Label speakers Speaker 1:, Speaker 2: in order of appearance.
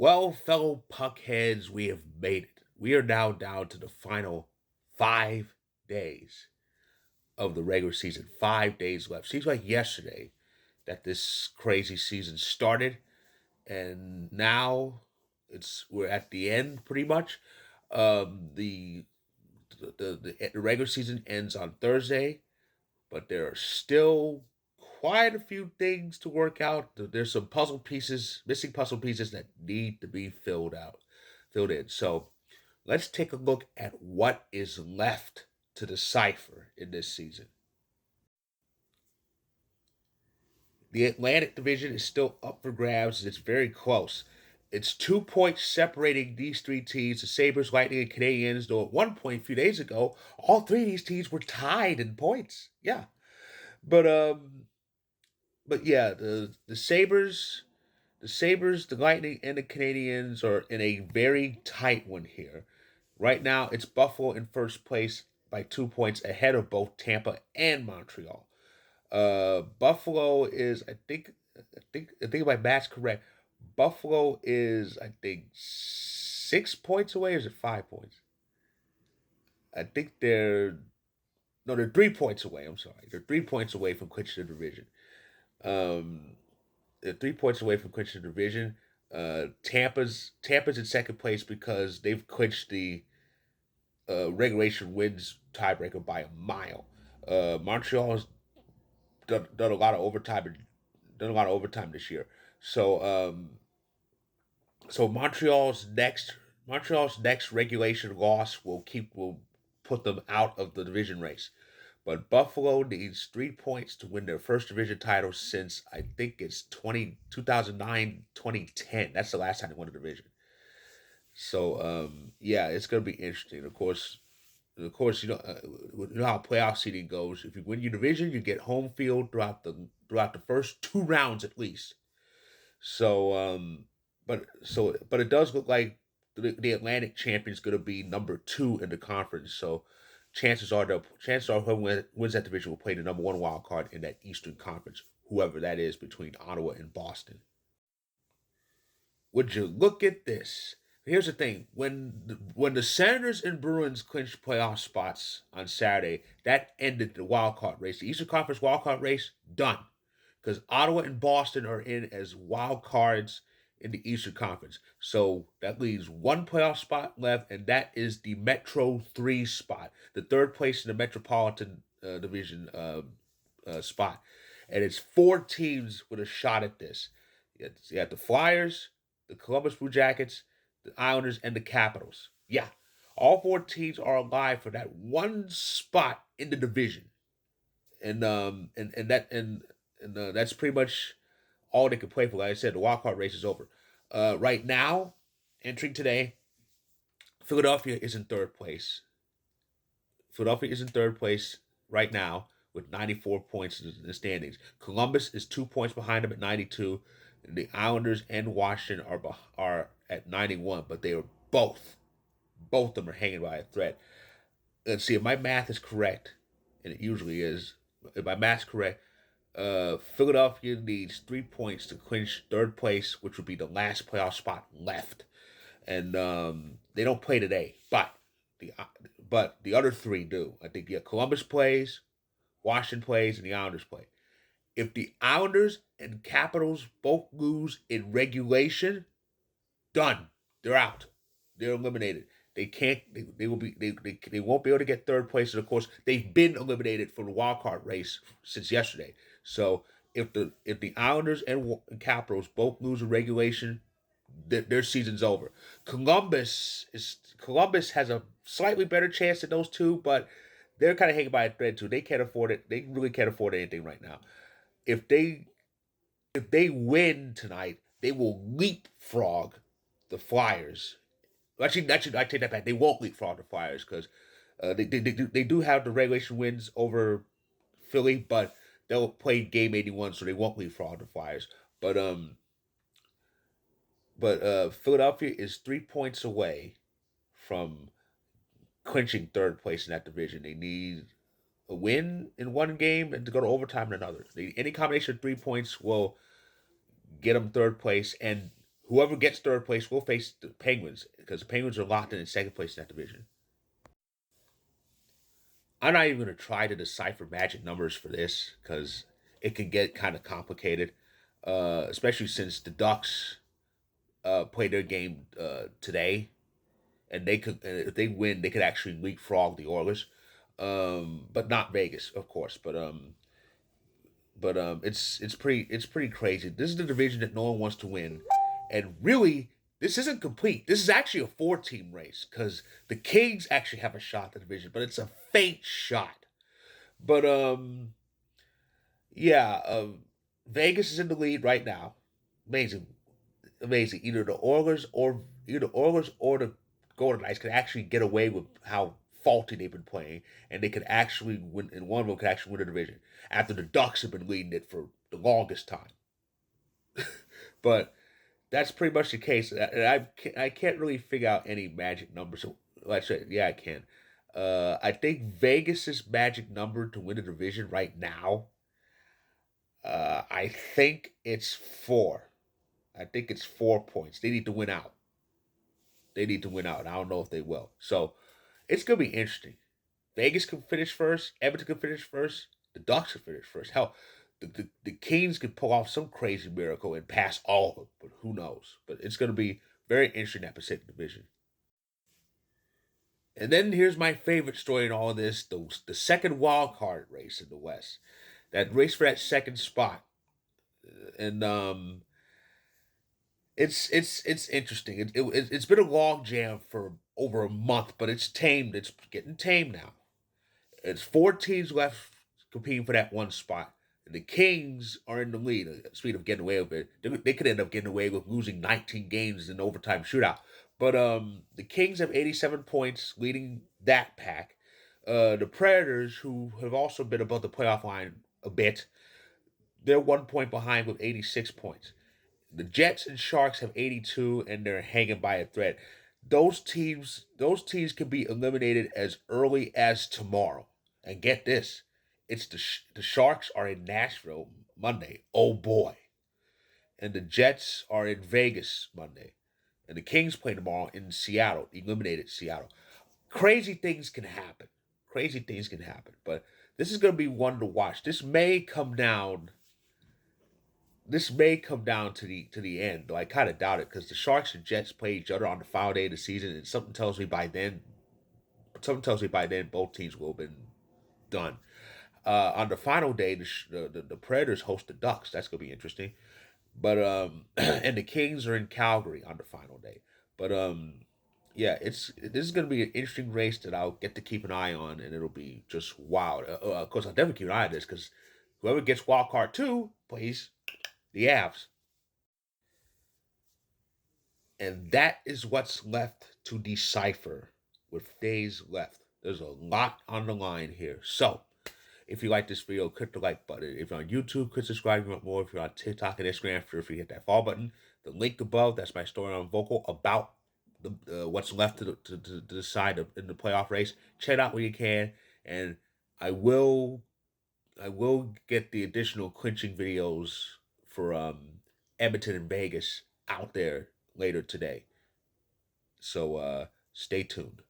Speaker 1: Well, fellow puckheads, we have made it. We are now down to the final 5 days of the regular season. 5 days left. Seems like yesterday that this crazy season started, and now we're at the end pretty much. The regular season ends on Thursday, but there are still quite a few things to work out. There's some missing puzzle pieces that need to be filled in. So let's take a look at what is left to decipher in this season. The Atlantic Division is still up for grabs. It's very close. It's 2 points separating these three teams, the Sabres, Lightning, and Canadiens, though at one point a few days ago, all three of these teams were tied in points. Yeah. But yeah, the Sabres, the Lightning, and the Canadiens are in a very tight one here. Right now, it's Buffalo in first place by 2 points ahead of both Tampa and Montreal. Buffalo is, I think if my math's correct, Buffalo is, I think, 6 points away, or is it 5 points? I think they're 3 points away. I'm sorry, they're 3 points away from clinching the division. Um, they're 3 points away from clinching the division. Tampa's in second place because they've clinched the regulation wins tiebreaker by a mile. Montreal has done a lot of overtime this year. So so Montreal's next regulation loss will put them out of the division race. But Buffalo needs 3 points to win their first division title since I think it's 2009 2010. That's the last time they won a division. So yeah, it's gonna be interesting. Of course, you know how playoff seeding goes. If you win your division, you get home field throughout the first two rounds at least. So but it does look like the Atlantic champion is going to be number two in the conference. So chances are whoever wins that division will play the number one wild card in that Eastern Conference, whoever that is between Ottawa and Boston. Would you look at this? Here's the thing: when the Senators and Bruins clinched playoff spots on Saturday, that ended the wild card race. The Eastern Conference wild card race done, because Ottawa and Boston are in as wild cards in the Eastern Conference. So that leaves one playoff spot left, and that is the Metro Three spot, the third place in the Metropolitan Division spot, and it's four teams with a shot at this. You have the Flyers, the Columbus Blue Jackets, the Islanders, and the Capitals. Yeah, all four teams are alive for that one spot in the division, and that's pretty much all they could play for. Like I said, the wild card race is over. Right now, entering today, Philadelphia is in third place. Philadelphia is in third place right now with 94 points in the standings. Columbus is 2 points behind them at 92. The Islanders and Washington are at 91, but they are both of them are hanging by a thread. Let's see if my math is correct, and it usually is. If my math's correct, Philadelphia needs 3 points to clinch third place, which would be the last playoff spot left. And they don't play today, the the other three do. I think Columbus plays, Washington plays, and the Islanders play. If the Islanders and Capitals both lose in regulation, done. They're out. They're eliminated. They can't. They will be. They won't be able to get third place. And of course, they've been eliminated from the wild card race since yesterday. So if the Islanders and Capitals both lose in regulation, their season's over. Columbus has a slightly better chance than those two, but they're kind of hanging by a thread too. They can't afford it. They really can't afford anything right now. If they win tonight, they will leapfrog the Flyers. Actually, I take that back. They won't leapfrog the Flyers because they do have the regulation wins over Philly, but they'll play game 81, so they won't leapfrog the Flyers. But Philadelphia is 3 points away from clinching third place in that division. They need a win in one game and to go to overtime in another. Any combination of 3 points will get them third place, and Whoever gets third place will face the Penguins because the Penguins are locked in second place in that division. I'm not even going to try to decipher magic numbers for this because it can get kind of complicated, especially since the Ducks play their game today, and they could, if they win, they could actually leapfrog the Oilers, but not Vegas, of course. But it's pretty crazy. This is the division that no one wants to win, and really, this isn't complete. This is actually a four-team race because the Kings actually have a shot at the division, but it's a faint shot. But yeah, Vegas is in the lead right now. Amazing, amazing. Either the Oilers or the Golden Knights could actually get away with how faulty they've been playing, and they could actually win. And one of them could actually win the division after the Ducks have been leading it for the longest time. But that's pretty much the case. And I can't really figure out any magic numbers. So let's say, yeah, I can. I think Vegas's magic number to win the division right now. I think it's four. I think it's 4 points. They need to win out. They need to win out. I don't know if they will. So it's gonna be interesting. Vegas can finish first. Edmonton can finish first. The Ducks can finish first. Hell, the Kings could pull off some crazy miracle and pass all of them. But who knows? But it's gonna be very interesting that Pacific Division. And then here's my favorite story in all of this: the second wild card race in the West. That race for that second spot. And it's interesting. It's been a long jam for over a month, but it's tamed. It's getting tamed now. It's four teams left competing for that one spot. And the Kings are in the lead. Speed of getting away with it, they could end up getting away with losing 19 games in overtime shootout. But the Kings have 87 points, leading that pack. The Predators, who have also been above the playoff line a bit, they're 1 point behind with 86 points. The Jets and Sharks have 82, and they're hanging by a thread. Those teams can be eliminated as early as tomorrow. And get this, it's the Sharks are in Nashville Monday. Oh boy. And the Jets are in Vegas Monday. And the Kings play tomorrow in Seattle, eliminated Seattle. Crazy things can happen. Crazy things can happen. But this is going to be one to watch. This may come down to the end, though I kind of doubt it because the Sharks and Jets play each other on the final day of the season, and something tells me by then both teams will have been done. On the final day, the Predators host the Ducks. That's gonna be interesting. But and the Kings are in Calgary on the final day. But yeah, this is gonna be an interesting race that I'll get to keep an eye on, and it'll be just wild. Of course, I'll definitely keep an eye on this because whoever gets wild card two plays the Avs. And that is what's left to decipher with days left. There's a lot on the line here. So, if you like this video, click the like button. If you're on YouTube, click subscribe if you want more. If you're on TikTok and Instagram, feel free to hit that follow button. The link above, that's my story on Vocal about what's left to decide in the playoff race. Check it out when you can. And I will I will get the additional clinching videos for Edmonton and Vegas out there later today. So stay tuned.